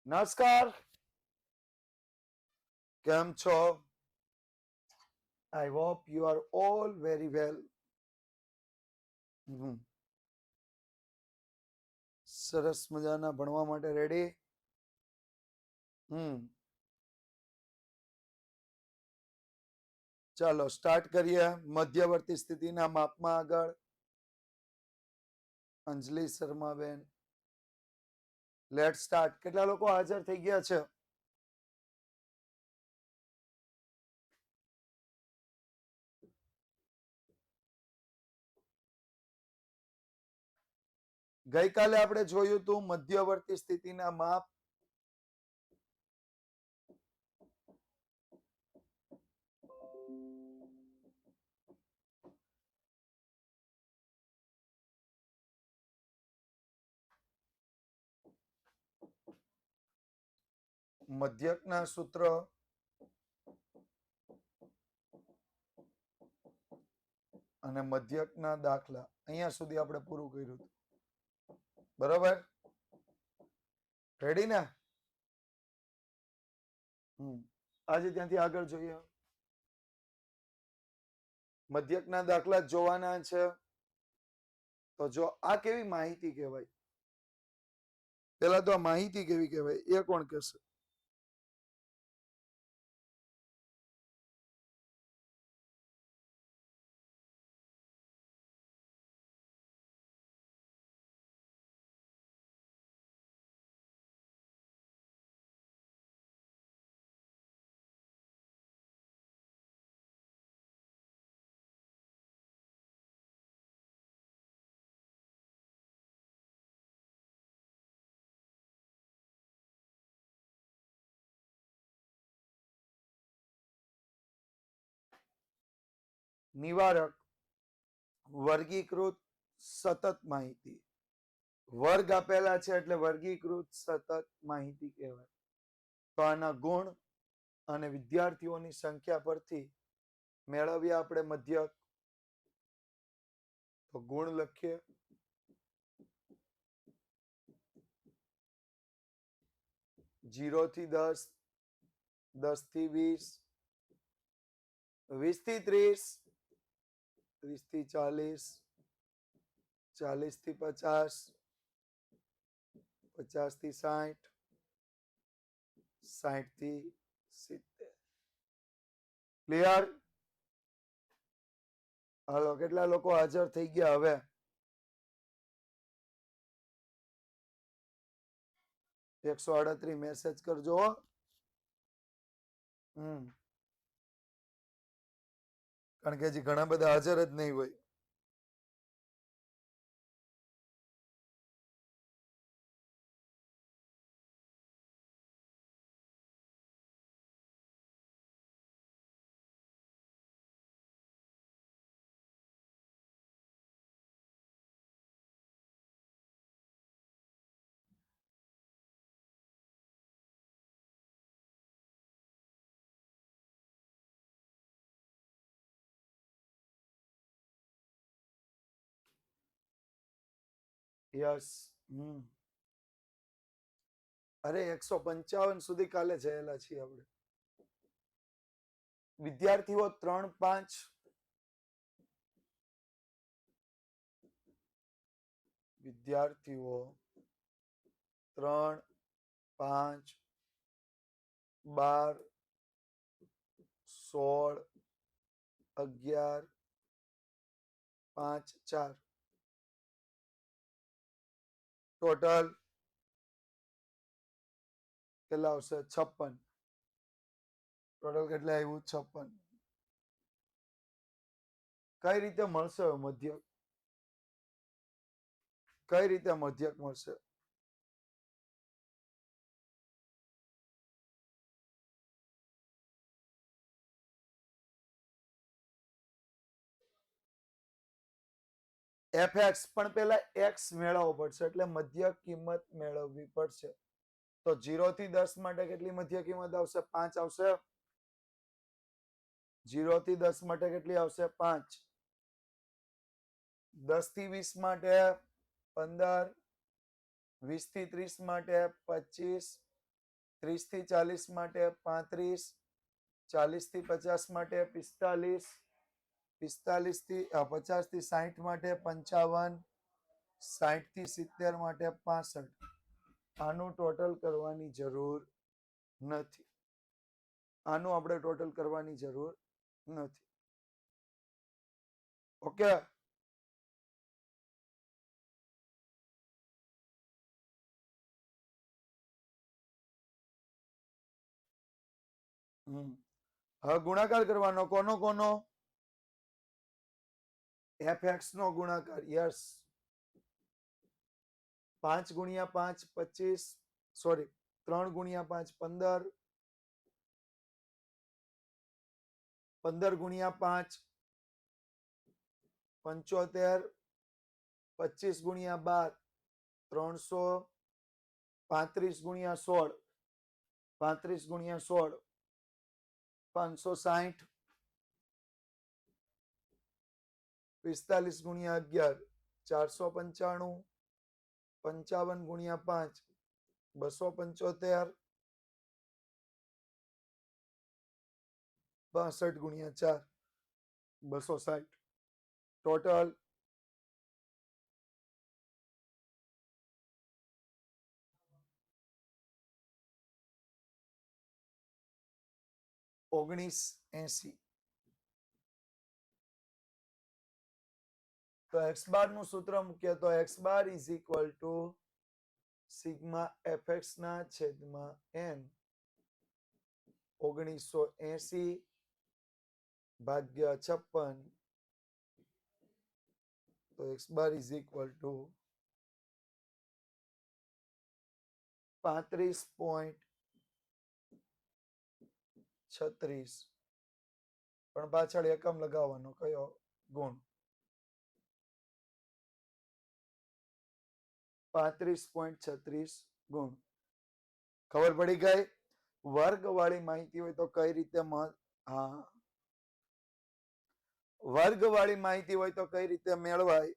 નમસ્કાર, કેમ છો? I hope you are all very well. સરસ મજાના ભણવા માટે રેડી? ચાલો સ્ટાર્ટ કરીએ. મધ્યવર્તી સ્થિતિના માપમાં આગળ અંજલિ શર્માબેન. Late start. કેટલા લોકો હાજર થઈ ગયા છે? ગઈકાલે આપણે જોયું હતું મધ્યવર્તી સ્થિતિના માપ. મધ્યકના સૂત્ર અને મધ્યકના દાખલા અહીંયા સુધી આપણે પૂરું કર્યું હતું. બરોબર? રેડી ને? આજે ત્યાંથી આગળ જોઈએ. મધ્યકના દાખલા જોવાના છે. તો જો આ કેવી માહિતી કહેવાય? પેલા તો આ માહિતી કેવી કહેવાય એ કોણ કહેશે? નિવારક વર્ગીકૃત સતત માહિતી. વર્ગ આપેલા છે એટલે વર્ગીકૃત સતત માહિતી કહેવાય. તો આના ગુણ અને વિદ્યાર્થીઓની સંખ્યા પરથી મેળવીએ આપણે મધ્યક. તો ગુણ લખીએ. 0 થી 10, 10 થી 20, 20 થી 30, 30 થી 40, 40 થી 50, 50 થી 60, 60 થી 70. ક્લિયર? હાલો, કેટલા લોકો હાજર થઈ ગયા હવે? એકસો 38 મેસેજ કરજો. કારણ કે હજી ઘણા બધા હાજર જ નહીં હોય. યસ. અરે 155 સુધી કાલે જયેલા છીએ આપણે. વિદ્યાર્થીઓ 3, 5, વિદ્યાર્થીઓ 3, 5, 12, 16, 11, 5, 4 ટોટલ કેટલા આવશે? 56. ટોટલ કેટલા આવ્યું? 56. કઈ રીતે મળશે મધ્યક? કઈ રીતે મધ્યક મળશે? fx પણ પેલા x મેળવવો પડશે એટલે મધ્યક કિંમત મેળવવી પડશે. તો 0 થી 10 માટે કેટલી મધ્ય કિંમત આવશે? 5 આવશે. 0 થી 10 માટે કેટલી આવશે? 5. 10 થી 20 માટે 15, 20 થી 30 માટે 25, 30 થી 40 માટે 35, 40 થી 50 માટે 45, 45 થી 50 થી 60 માટે 55, 60 થી 70 માટે 65. આનું ટોટલ કરવાની જરૂર નથી. આનું આપણે ટોટલ કરવાની જરૂર નથી. ઓકે. હવે ગુણાકાર કરવાનો કોનો કોનો? fx નો ગુણાકાર. યસ. 5 ગુણ્યા 5 25, સોરી 3 ગુણ્યા 5 15, 15 ગુણ્યા 5 75, 25 ગુણ્યા 12 300, 35 ગુણ્યા 16 35 ગુણ્યા 16 560, 45 ગુણ્યા 11 495, 55 ગુણ્યા 5 275, 62 ગુણ્યા 4 260. ટોટલ 1980. તો x બાર નું સૂત્ર મૂકીએ તો x bar is equal to sigma fx ના છેદમાં n 1980 ભાગ્યા 56. તો x bar is equal to 35.36. પણ પાછળ એકમ લગાવવાનો કયો? ગુણ. 35.36 ગુણ. ખબર પડી ગઈ? વર્ગ વાળી માહિતી હોય તો કઈ રીતે વર્ગ વાળી માહિતી હોય તો કઈ રીતે મેળવાય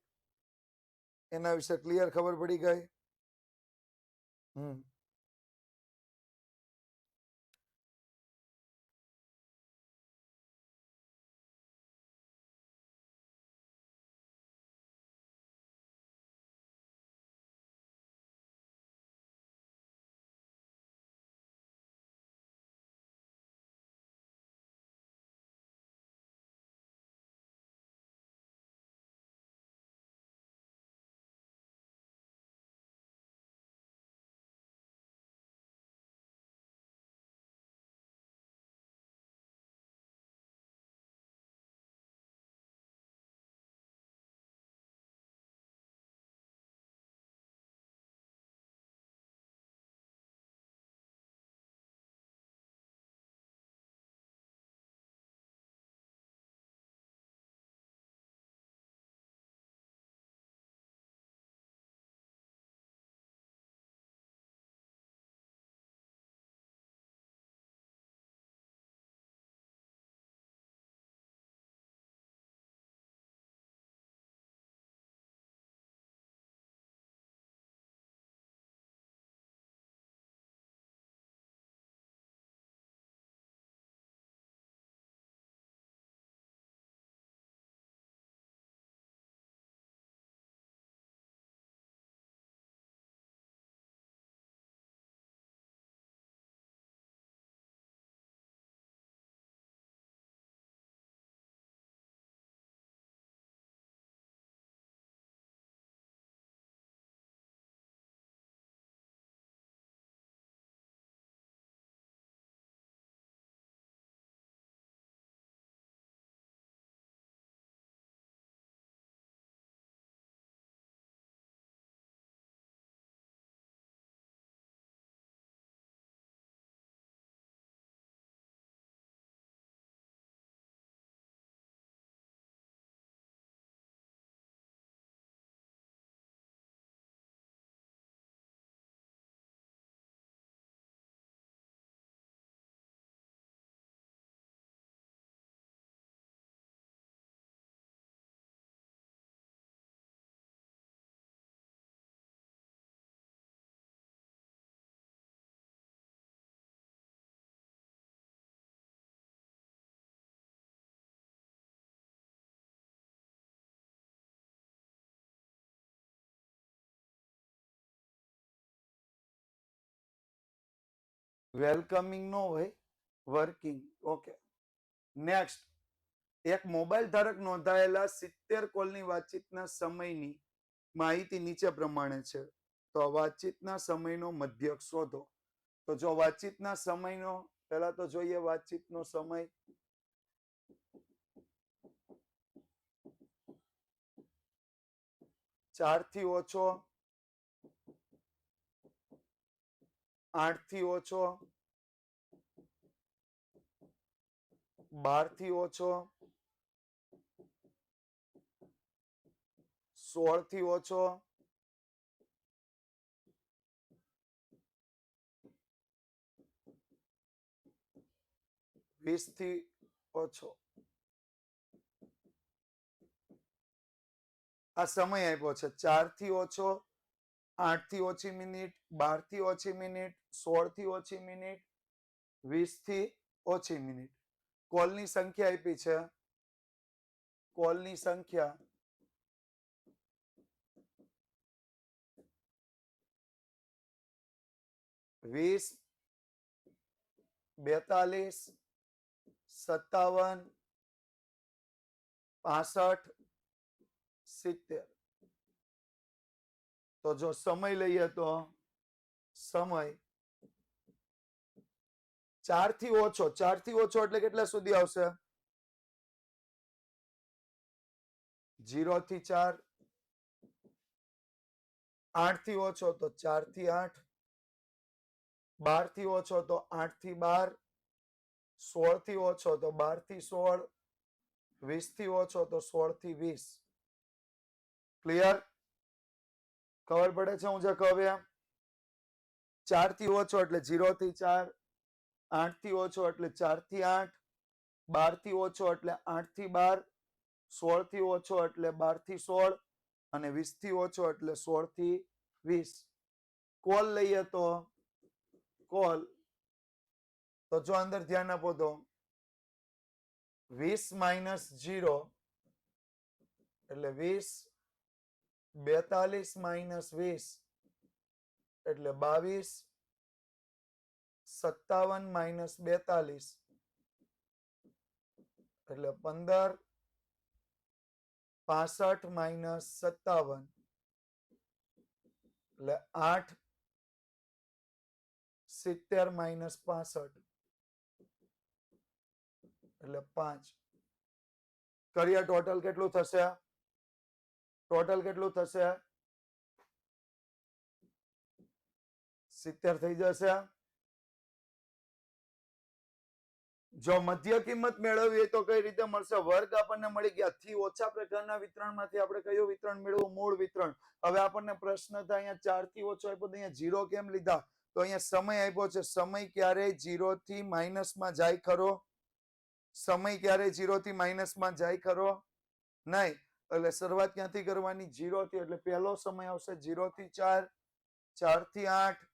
એના વિશે ક્લિયર ખબર પડી ગઈ? વેલકમિંગ નો હોય, વર્કિંગ. ઓકે. નેક્સ્ટ, એક મોબાઈલ ધારક નોંધાયેલા 70 કોલની વાતચીતના સમયની માહિતી નીચે પ્રમાણે છે. તો વાતચીતના સમયનો મધ્યક શોધો. તો જો વાતચીતના સમયનો પહેલા તો જોઈએ વાતચીતનો સમય. 4 થી ઓછો, 8 થી ઓછો, 12 થી ઓછો, 16 થી ઓછો, 20 થી ઓછો. આ સમય આપ્યો છે. 4 થી ઓછો, 8 થી ઓછી મિનિટ, 12 થી ઓછી મિનિટ, 16 થી ઓછી મિનિટ, 20 થી ઓછી મિનિટ. કોલની સંખ્યા આપી છે. કોલની સંખ્યા 20, 42, 57, 65, 70. તો જો સમય લઈએ તો સમય 4 થી ઓછો, 4 થી ઓછો એટલે કેટલા સુધી આવશે? 0 થી 4. 8 થી ઓછો તો 4 થી 8. 12 થી ઓછો તો 8 થી 12. 16 થી ઓછો તો 12 થી 16. 20 થી ઓછો તો 16 થી 20. ક્લિયર? ખબર પડે છે હું જે કહું એમ? 4 થી ઓછો એટલે 0 થી 4. 8 થી ઓછો એટલે 4 થી 8. 12 થી ઓછો એટલે 8 થી 12. 16 થી ઓછો એટલે 12 થી 16. અને 20 થી ઓછો એટલે 16 થી 20. કોલ લઈએ તો કોલ, તો જો અંદર ધ્યાન આપો તો 20 માઇનસ 0 એટલે 20. 42 માઇનસ 20 એટલે 22. 57 માઇનસ 42 એટલે 15. 65 માઇનસ 57 એટલે 8. 70 માઇનસ 65 એટલે 5. કરીએ ટોટલ કેટલું થશે? ટોટલ કેટલું થશે? 70 થઈ જશે. જો મધ્ય કિંમત મેળવવી તો કઈ રીતે મળશે? વર્ગ આપણને મળી ગયા. થી ઓછા પ્રકારના વિતરણમાંથી આપણે કયું વિતરણ મેળવવું? મૂળ વિતરણ. હવે આપણને પ્રશ્ન થાય અહીંયા 4 થી ઓછો આપ્યો તો અહીંયા 0 કેમ લીધા? તો અહીંયા સમય આપ્યો છે. સમય ક્યારેય 0 થી માઇનસમાં જાય ખરો? સમય ક્યારેય 0 થી માઇનસમાં જાય ખરો? નહીં. એટલે શરૂઆત ક્યાંથી કરવાની? 0 થી. એટલે પહેલો સમય આવશે 0 થી 4, 4 થી 8,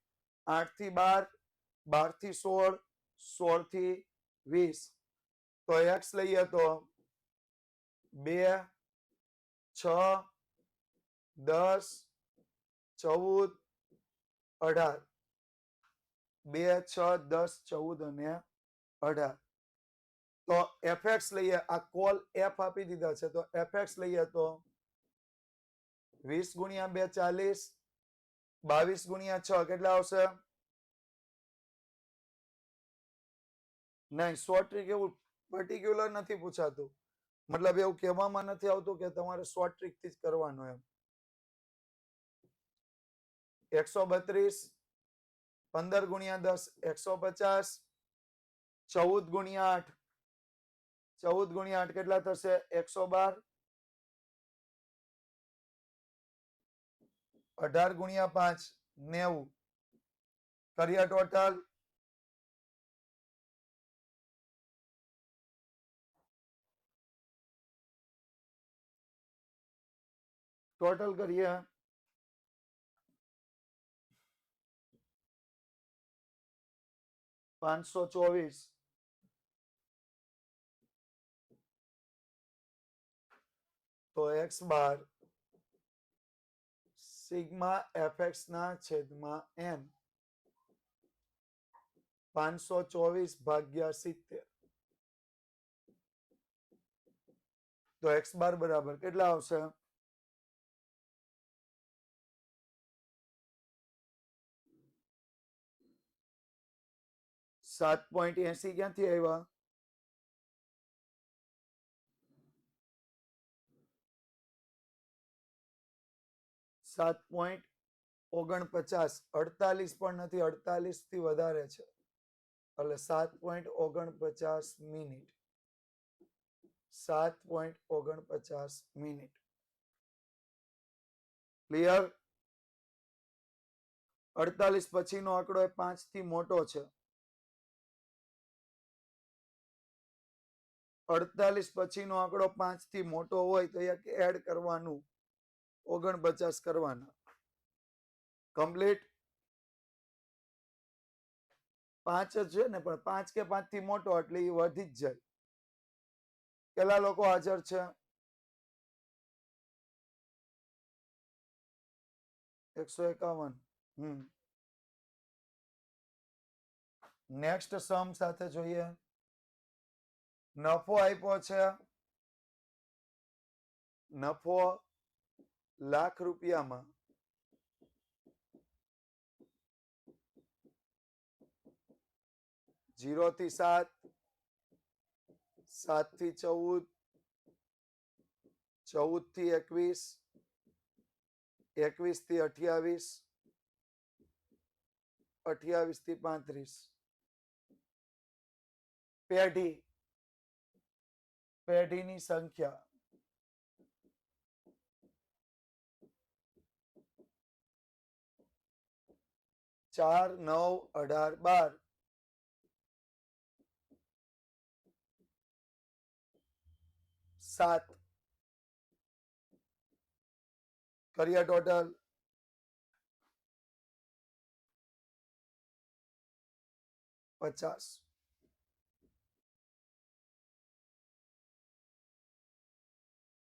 8 થી 12, 12 થી 16, 16 થી 20. તો x લઈએ તો 2, 6, 10, 14, 18. 2, 6, 10, 14 અને 18. તો fx લઈએ. આ કોલ f આપી દીધા છે તો fx લઈએ તો 20 ગુણ્યા 2 40, 22 ગુણ્યા 6 કેટલા આવશે? નહીં, શોર્ટ ટ્રીક એવું પર્ટિક્યુલર નથી પૂછાતું. મતલબ એવું કહેવામાં નથી આવતું કે તમારે શોર્ટ ટ્રીક થી જ કરવાનું એમ. 132, 15 ગુણ્યા 10 150, 14 ગુણ્યા 8, 14 ગુણ્યા 8 કેટલા થશે? 112. 18 ગુણ્યા 5 90. કર્યા ટોટલ? ટોટલ કરીએ. 524. તો x બાર સિગ્મા fx ના છેદમાં n 524 ભાગ્યા 70. તો x બાર બરાબર કેટલા આવશે? 7.80 ક્યાંથી આવ્યા? 7.49. 48 પણ નથી, 48 થી વધારે છે એટલે 7.49 મિનિટ. 7.49 મિનિટ. ક્લિયર? 48 પછીનો આંકડો એ 5 થી મોટો છે. 48 પછીનો આંકડો 5 થી મોટો હોય તો એક એડ કરવાનું, 49 કરવાના. કમ્પ્લીટ? 5 જ છે ને, પણ 5 કે 5 થી મોટો એટલે એ વધી જ જાય. કેટલા લોકો હાજર છે? 151. નેક્સ્ટ સમ સાથે જોઈએ. નફો આપ્યો છે, નફો લાખ રૂપિયામાં 0 થી 7, 7 થી 14, 14 થી 21, 21 થી 28, 28 થી 35. પેઢીની સંખ્યા 4, 9, 18, 12. 7 કર્યા ટોટલ 50.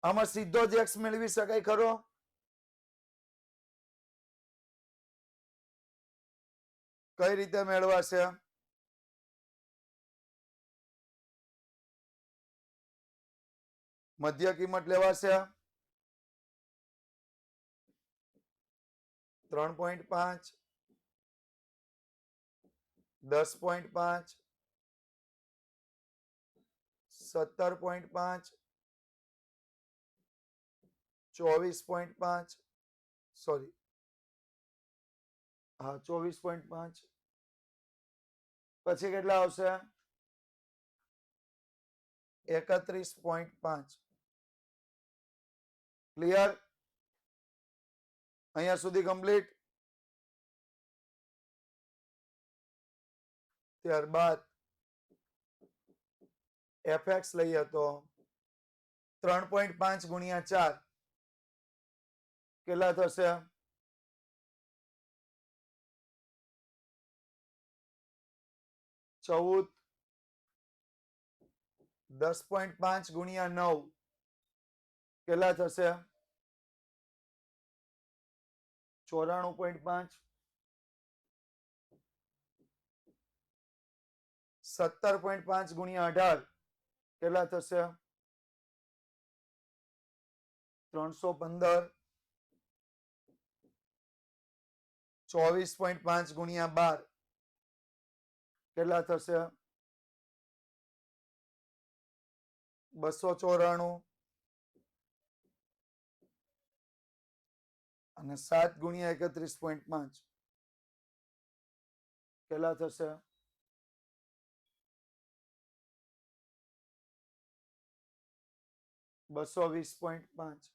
આમાં સીધો જ x મેળવી શકાય ખરો? કઈ રીતે મેળવાશે? મધ્ય કિંમત લેવાશે 3.5, 10.5, 17.5, 24.5, સોરી, હા 24.5. પછી કેટલા આવશે? 31.5. ક્લિયર? અહીંયા સુધી કમ્પ્લીટ? ત્યારબાદ fx લઈએ તો 3.5 ગુણ્યા 4 કેટલા થશે? 14. 10.5 ગુણ્યા 9 કેટલા થશે? 94.5. 17.5 ગુણ્યા 18 કેટલા થશે? 315. 24.5 ગુણ્યા 12 કેટલા થશે? 294. અને 7 ગુણ્યા 31.5 કેટલા થશે? 220.5.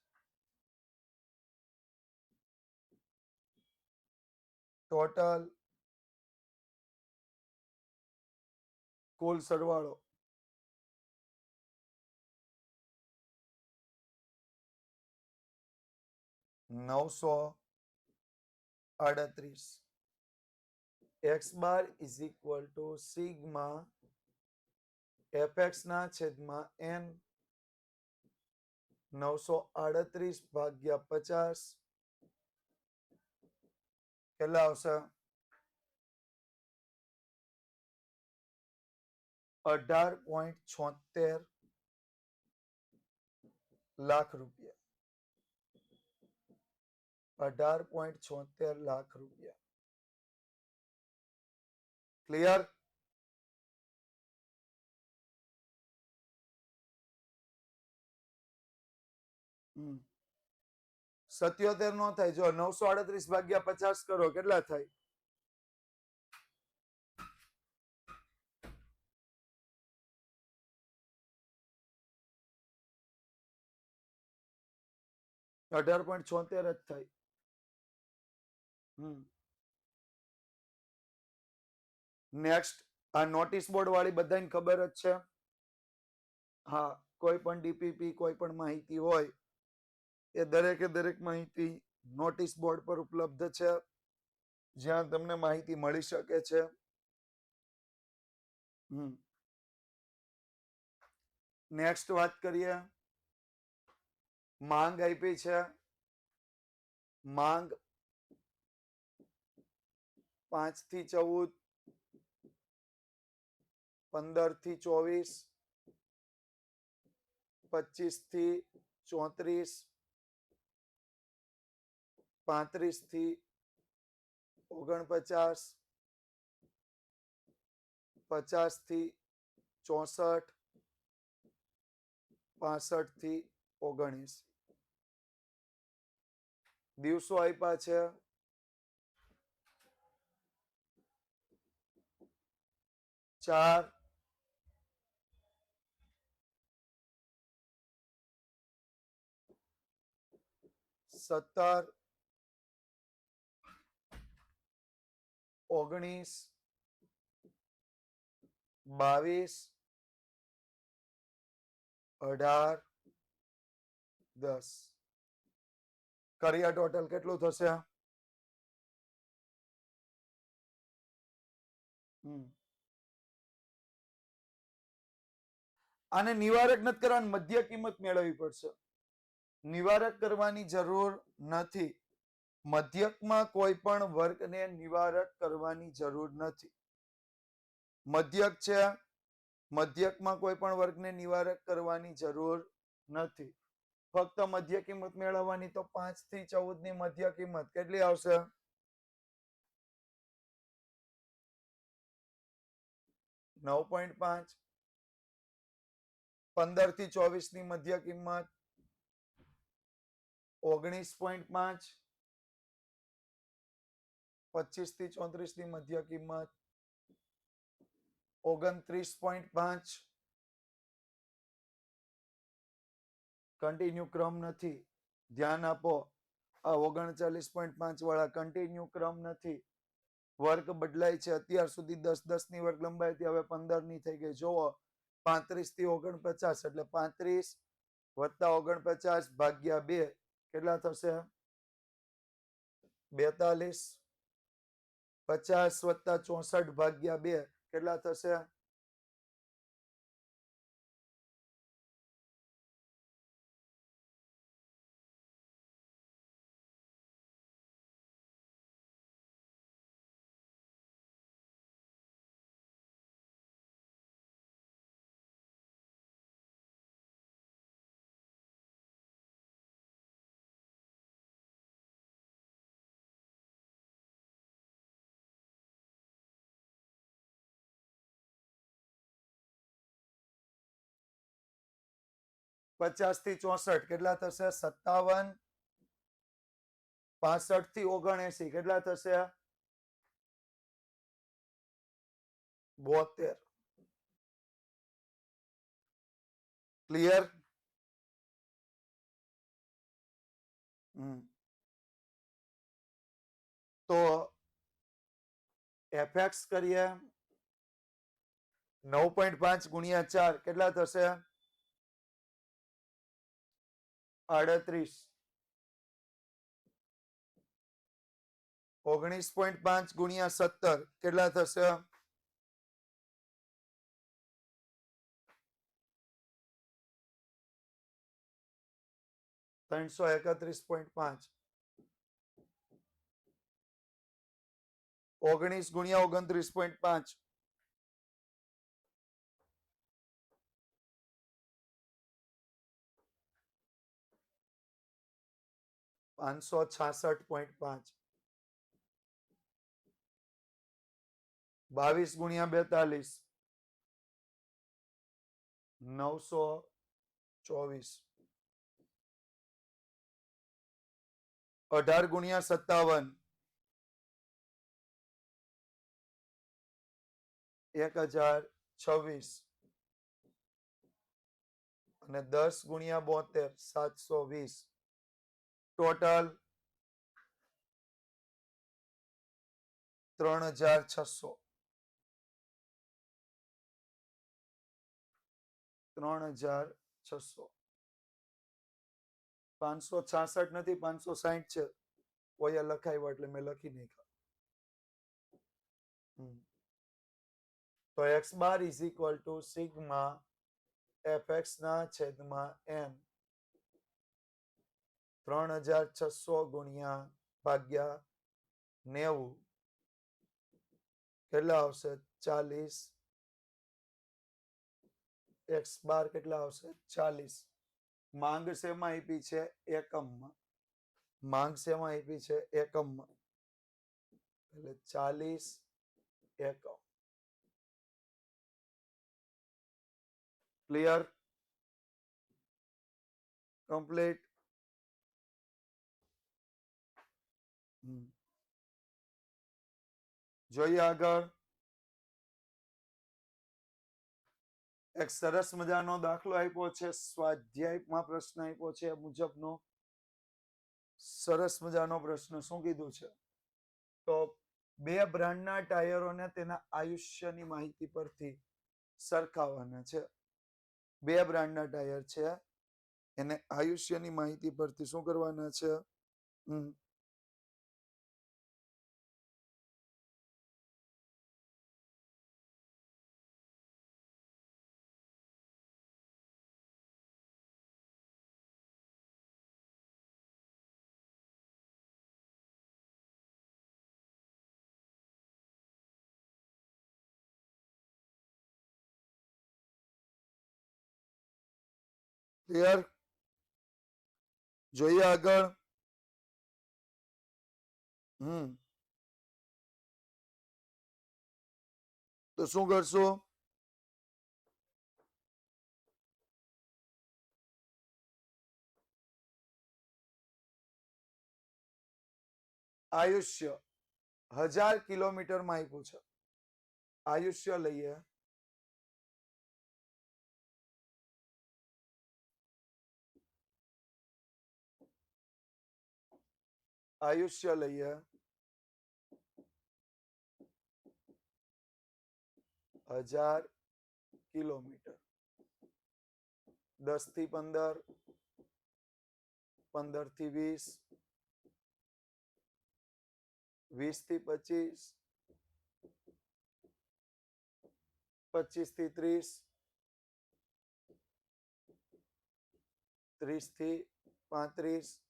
ટોટલ કુલ સરવાળો 938. x bar is equal to sigma fx ના છેદમાં n 938 ભાગ્યા 50 કેટલા આવશે? 18.76 લાખ રૂપિયા. 18.76 લાખ રૂપિયા. ક્લિયર? હમ 77 નો થાય. જો 938 ભાગ્યા 50 કરો કેટલા થાય? 18.76 જ થાય. નેક્સ્ટ, આ નોટિસ બોર્ડ વાળી બધાને ખબર જ છે. હા, કોઈ પણ ડીપીપી કોઈ પણ માહિતી હોય એ દરેકે દરેક માહિતી નોટિસ બોર્ડ પર ઉપલબ્ધ છે, જ્યાં તમને માહિતી મળી શકે છે. નેક્સ્ટ વાત કરીએ. માંગ આપી છે. માંગ 5 થી 14, 15 થી 24, 25 થી 34, 35 થી 49, 50 થી 64, 65 થી 79. દિવસો આપ્યા છે. 4, 17, 19, 22, 18, 10. કરીએ ટોટલ કેટલું થશે? આને નિવારક નથી કરવાનું, મધ્ય કિંમત મેળવવી પડશે. નિવારક કરવાની જરૂર નથી. મધ્યકમાં કોઈ પણ વર્ગને નિવારક કરવાની જરૂર નથી. મધ્યક છે, મધ્યકમાં કોઈ પણ વર્ગને નિવારક કરવાની જરૂર નથી. ફક્ત મધ્ય કિંમત મેળવવાની. તો 5 થી 14 ની મધ્ય કિંમત કેટલી આવશે? 9.5. 15 થી 24 ની મધ્ય કિંમત 19.5. 25 થી 34 ની મધ્ય કિંમત 29.5. કન્ટિન્યુ ક્રમ નથી, ધ્યાન આપો. આ 39.5 વાળા કન્ટિન્યુ ક્રમ નથી. વર્ગ બદલાય છે. અત્યાર સુધી 10 ની વર્ગ લંબાઈ હતી, હવે 15 ની થઈ ગઈ. જોવો, 35 થી 49 એટલે 35 વત્તા 49 ભાગ્યા 2 કેટલા થશે? 42. 50 વત્તા 64 ભાગ્યા 2 કેટલા થશે? 50 થી 64 કેટલા થશે? 57. 65 થી 79 કેટલા થશે? 72. ક્લિયર? તો એફએક્સ કરીએ. 9.5 ગુણ્યા 4 કેટલા થશે? 38. 19.5 ગુણ્યા 17 કેટલા થશે? 331.5. 19 ગુણ્યા 29.5 566.5 22 ગુણ્યા 42 924 18 ગુણ્યા 57 1026 અને 10 ગુણ્યા 72 720 ટોટલ 3600 3600 566 નથી 560 છે કોઈ લખાવ્યો એટલે મેં લખી નાખ્યા તો x bar is equal to sigma fx ના છેદમાં n 3600 ગુણ્યા ભાગ્યા 90 કેટલા આવશે 40 x બાર કેટલા આવશે 40 માંગ શેમાં આપી છે એકમમાં માંગ શેમાં આપી છે એકમમાં એટલે 40 એકમ ક્લિયર કમ્પ્લીટ જોઈએ આગળ એક સરસ મજાનો દાખલો આપ્યો છે સ્વાધ્યાયમાં પ્રશ્ન આપ્યો છે મુજબનો સરસ મજાનો પ્રશ્ન શું કીધું છે તો બે બ્રાન્ડના ટાયરોને તેના આયુષ્યની માહિતી પરથી સરખાવવાના છે બે બ્રાન્ડના ટાયર છે એને આયુષ્યની માહિતી પરથી શું કરવાના છે ક્લિયર જોઈએ આગળ તો શું કરશો આયુષ્ય 1000 કિલોમીટરમાં આપ્યું છે આયુષ્ય લઈએ આયુષ્ય લઈએ 1000 કિલોમીટર 10 થી 15 15 થી 20 20 થી 25 25 થી 30 30 થી 35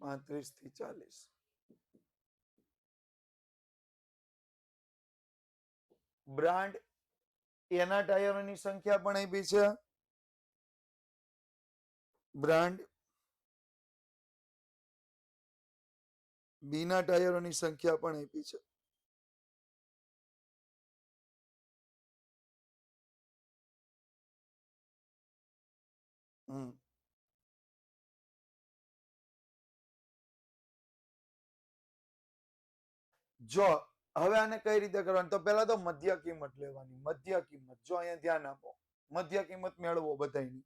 35 થી 40 બ્રાન્ડ એના ટાયરોની સંખ્યા પણ આપી છે બ્રાન્ડ બીના ટાયરોની સંખ્યા પણ આપી છે જો હવે આને કઈ રીતે કરવાનું તો પહેલા તો મધ્ય કિંમત લેવાની મધ્ય કિંમત જો અહીંયા ધ્યાન આપો મધ્ય કિંમત મેળવો બધાની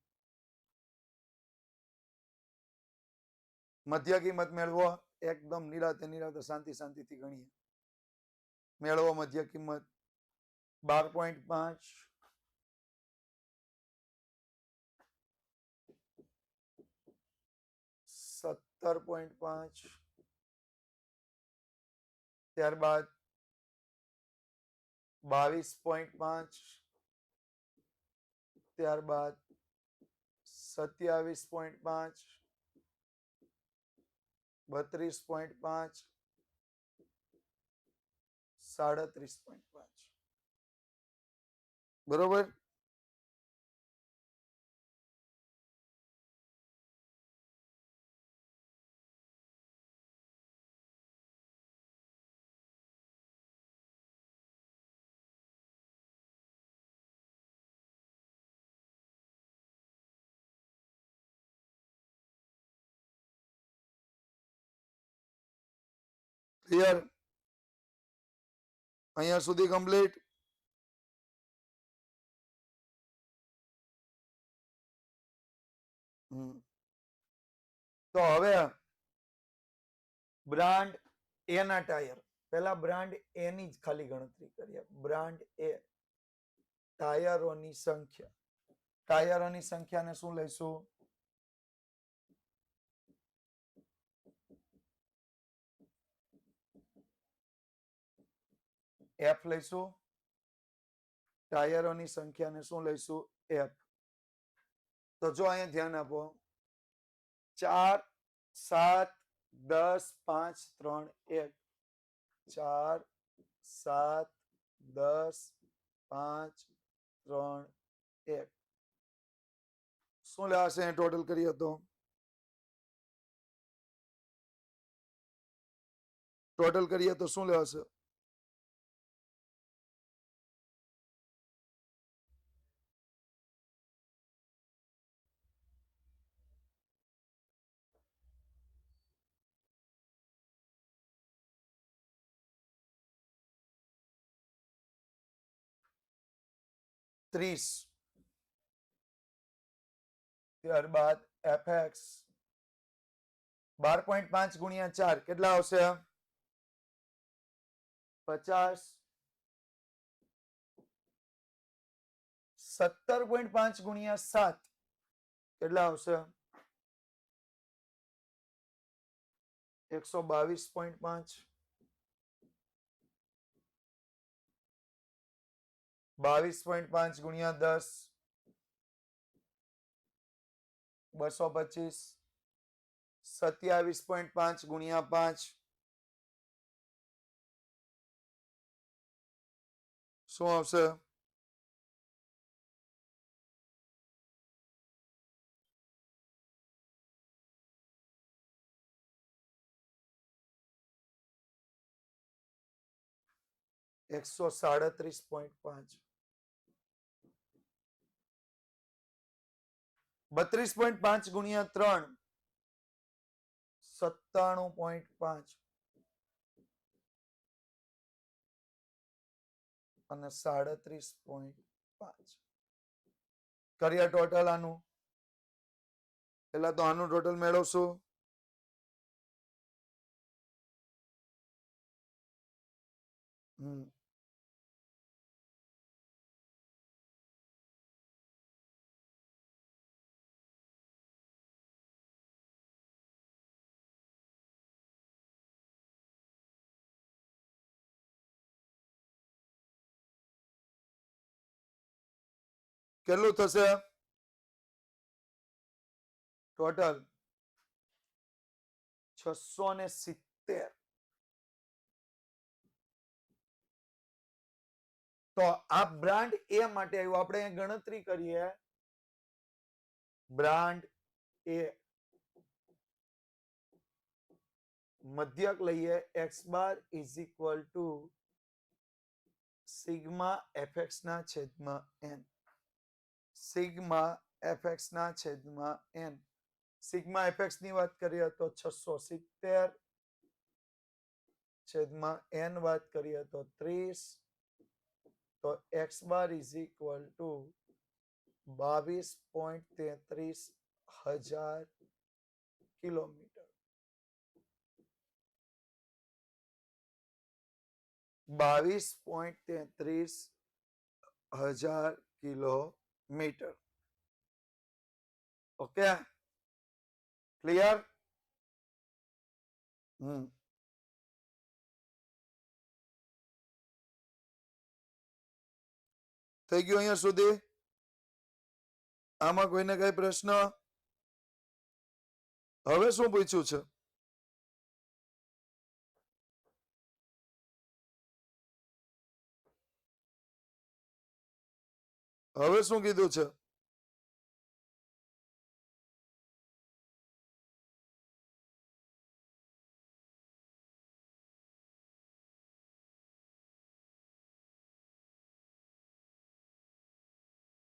મધ્ય કિંમત મેળવો એકદમ નિરાતે શાંતિથી ગણીએ મેળવો મધ્ય કિંમત 12.5 17.5 ત્યારબાદ 22.5 ત્યારબાદ 27.5 32.5 37.5 બરોબર ક્લિયર? અહીંયા સુધી કમ્પ્લીટ. તો હવે બ્રાન્ડ એ ના ટાયર, પેલા બ્રાન્ડ એ ની જ ખાલી ગણતરી કરીએ. બ્રાન્ડ એ ટાયરોની સંખ્યા, ટાયરોની સંખ્યાને શું લઈશું? એફ લઈશું. ટાયરોની સંખ્યાને શું લઈશું? એફ. તો જો અહીંયા ધ્યાન આપો, 4 7 10 5 3 1, 4 7 10 5 3 1. શું લેવાશે ટોટલ કરીએ તો? ટોટલ કરીએ તો શું લેવાશે? ત્રીસ. ત્યારબાદ એફએક્સ 12.5 ગુણ્યા 4 કેટલા આવશે? 50. 17.5 ગુણ્યા 7 કેટલા આવશે? 122.5. 22.5 ગુણ્યા 10 225. 27.5 ગુણ્યા 5 શું આવશે? 137.5. 32.5 ગુણ્યા 3 97.5 અને 37.5 કર્યા ટોટલ આનું. પેલા તો આનું ટોટલ મેળવશું. કેટલું થશે ટોટલ? 670. તો આ બ્રાન્ડ એ માટે આવ્યું. આપણે ગણતરી કરીએ. બ્રાન્ડ એ મધ્યક લઈએ. x bar is equal to sigma fx ના છેદમાં n. સિગ્મા fx ના છેદમાં n. સિગ્મા fx ની વાત કરીએ તો 670 છેદમાં n વાત કરીએ તો 30. તો x bar is equal to 22.33 હજાર કિલોમીટર. 22.33 હજાર કિલોમીટર. Okay, clear? થઈ ગયું અહીંયા સુધી? આમાં કોઈને કઈ પ્રશ્ન? હવે શું પૂછ્યું છે? હવે શું કીધું છે?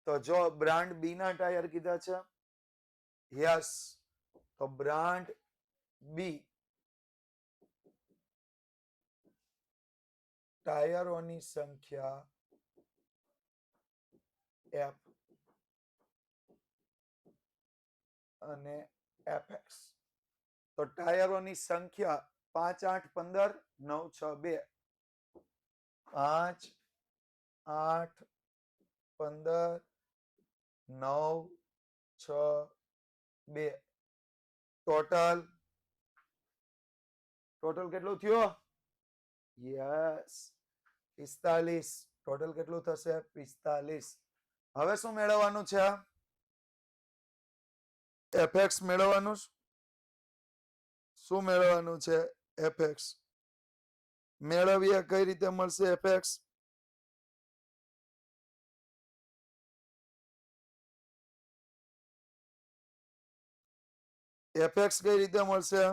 તો જો બ્રાન્ડ બી ના ટાયર કીધા છે. યસ. તો બ્રાન્ડ બી ટાયરોની સંખ્યા F અને Fx. તો ટાયરોની સંખ્યા 5 8 15 9 6 2 5 8 15 9 6 2 ટોટલ કેટલું થયું? યસ 45. ટોટલ કેટલું થશે? 45. હવે શું મેળવવાનું છે? fx મેળવવાનું. શું મેળવવાનું છે? fx મેળવીએ કઈ રીતે મળશે fx? fx કઈ રીતે મળશે?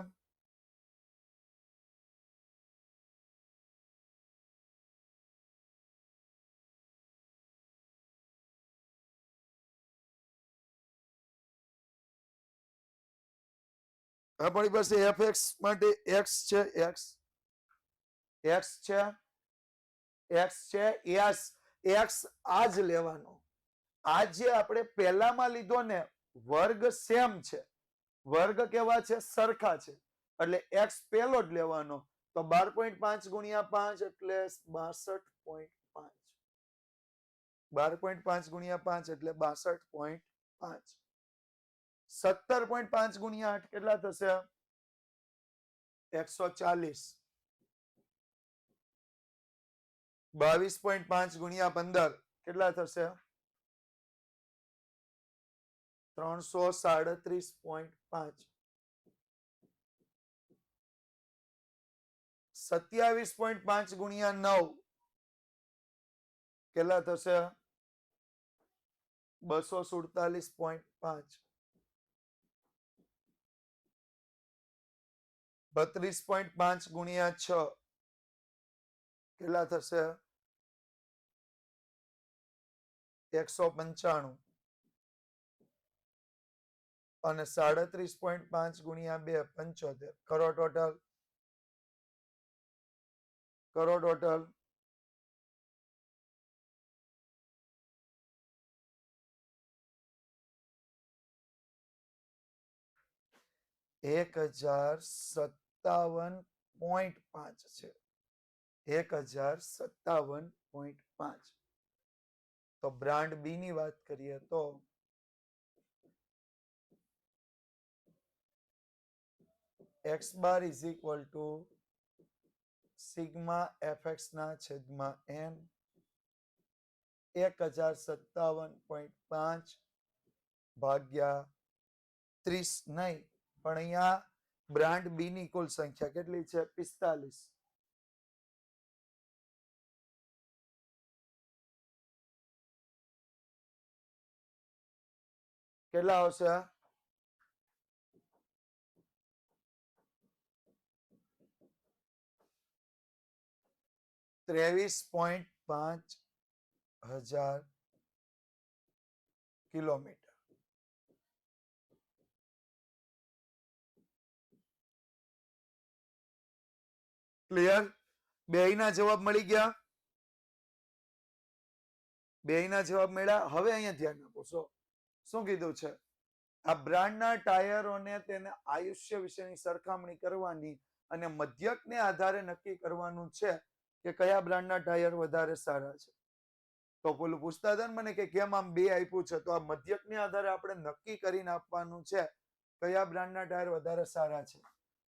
આપણી પાસે fx માટે x છે. x છે. યસ x આ જ લેવાનો. આ જે આપણે પહેલામાં લીધો ને વર્ગ સેમ છે, વર્ગ કેવા છે? સરખા છે. એટલે x પહેલો જ લેવાનો. તો 12.5 ગુણ્યા 5 એટલે 62.5. 12.5 ગુણ્યા 5 એટલે 62.5. 17.5 ગુણ્યા 8 કેટલા થશે? 140. 22.5 ગુણ્યા 15 કેટલા થશે? 337.5. 27.5 ગુણ્યા 9 કેટલા થશે? 247.5. 32.5 ગુણ્યા 6 કેટલા થશે? 195. અને 37.5 ગુણ્યા 2 75. કરો ટોટલ. 1057.5 છે. 1057.5. તો બ્રાન્ડ બી ની વાત કરીએ તો x bar is equal to sigma fx ના છેદમાં n 1057.5 ભાગ્યા 30 નહીં, પણ અહીંયા બ્રાન્ડ બી ની કુલ સંખ્યા કેટલી છે? 45. કેટલા આવશે? 23.5 હજાર કિલોમીટર. ક્લિયર? બેયના જવાબ મળી ગયા. બેયના જવાબ મળ્યા. હવે અહીંયા ધ્યાન આપો. શું કીધું છે? આ બ્રાન્ડના ટાયરોને તેને આયુષ્ય વિશેની સરખામણી કરવાની અને મધ્યકને આધારે નક્કી કરવાનું છે કે કયા બ્રાન્ડના ટાયર વધારે સારા છે. તો પેલું પૂછતા હતા ને મને કે કેમ આમ બે આપ્યું છે, તો આ મધ્યકને આધારે આપણે નક્કી કરીને આપવાનું છે કયા બ્રાન્ડના ટાયર વધારે સારા છે.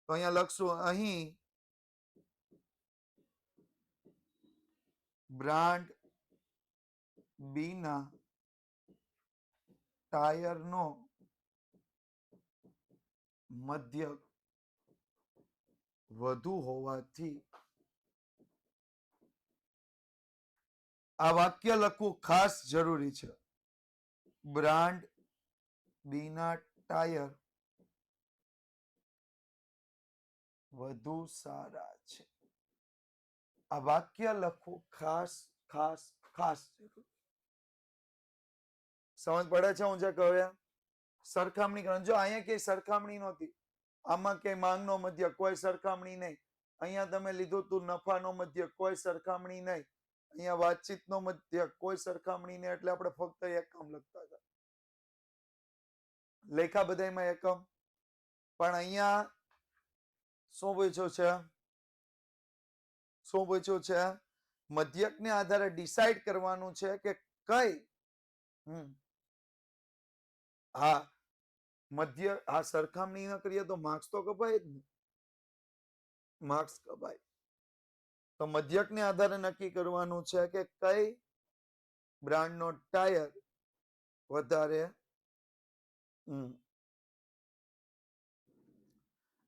તો અહીંયા લખશું, અહીં બ્રાન્ડ બી ના ટાયરનો મધ્યક વધુ હોવાથી. આ વાક્ય લખવું ખાસ જરૂરી છે. બ્રાન્ડ બી ના ટાયર વધુ સારા છે. આ વાક્ય લખવું ખાસ ખાસ ખાસ જરૂરી. સમજ પડે છે? હું જે કહ્યું સરખામણી કરવાની. જો અહીંયા કઈ સરખામણી નહોતી, આમાં કઈ માંગનો મધ્ય કોઈ સરખામણી નહીં. અહીંયા તમે લીધું તું નફાનો મધ્યક, કોઈ સરખામણી નહીં. અહીંયા વાતચીતનો મધ્યક, કોઈ સરખામણી નહીં, એટલે આપણે ફક્ત એકમ લખતા હતા. લેખા બધામાં એકમ. પણ અહીંયા શું પૂછ્યું છે? શું પૂછ્યું છે? મધ્યકને આધારે ડિસાઈડ કરવાનું છે કે કઈ હા મધ્ય આ સરખામણી ન કરીએ તો માર્ક્સ તો કપાય જ ને. માર્ક્સ કપાય. તો મધ્યકને આધારે નક્કી કરવાનું છે કે કઈ બ્રાન્ડનો ટાયર વધારે.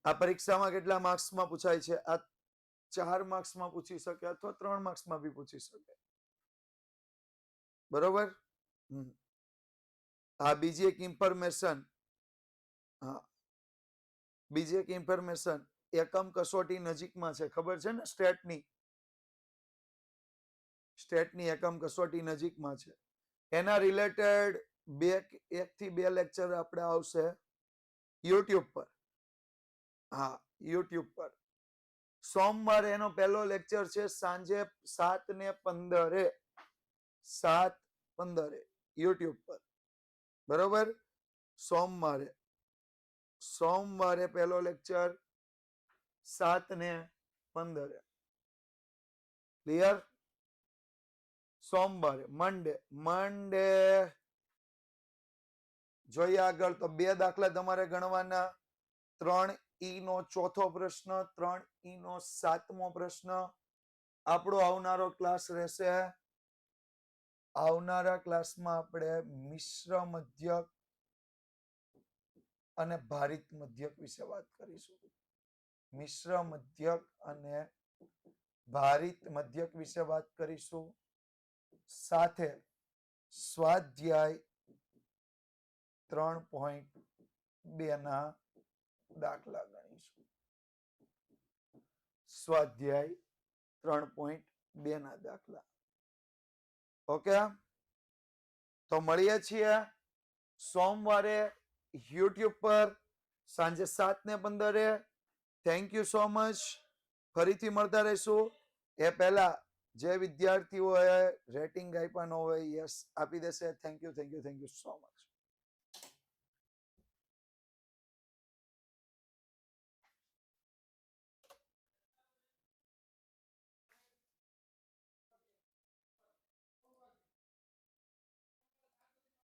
આ પરીક્ષામાં કેટલા માર્ક્સમાં પૂછાય છે? આ 4 માર્ક્સમાં પૂછી શકે અથવા 3 માર્ક્સમાં બી પૂછી શકે. બરોબર. હા, બીજી એક ઇન્ફોર્મેશન. હા, બીજી એક ઇન્ફોર્મેશન, એકમ કસોટી નજીકમાં છે, ખબર છે ને? સ્ટેટની એકમ કસોટી નજીકમાં છે. એના રિલેટેડ 1 થી 2 લેક્ચર આપણે આવશે યુટ્યુબ પર. હા, યુટ્યુબ પર. સોમવારે એનો પહેલો લેક્ચર છે સાંજે 7:15 7:15 યુટ્યુબ પર. બરોબર. સોમવારે પહેલો લેક્ચર 7:15. ક્લિયર? સોમવારે. મંડે જોઈએ આગળ. તો 2 દાખલા તમારે ગણવાના. 3E નો ચોથો પ્રશ્ન, 3E નો 7મો પ્રશ્ન. આપણો આવનારો ક્લાસ રહેશે. આવનારા ક્લાસમાં આપણે મિશ્ર મધ્યક અને ભારિત મધ્યક વિશે વાત કરીશું. મિશ્ર મધ્યક અને ભારિત મધ્યક વિશે વાત કરીશું. સાથે સ્વાધ્યાય 3.2 ના દાખલા ગણીશું. સ્વાધ્યાય 3.2 ના દાખલા. ઓકે, તો મળીએ છીએ સોમવારે યુટ્યુબ પર સાંજે 7:15. Thank you so much. ફરીથી મળતા રહીશું. એ પહેલા જે વિદ્યાર્થીઓએ રેટિંગ આપ્યા ન હોય યસ આપી દેશે. Thank you so much.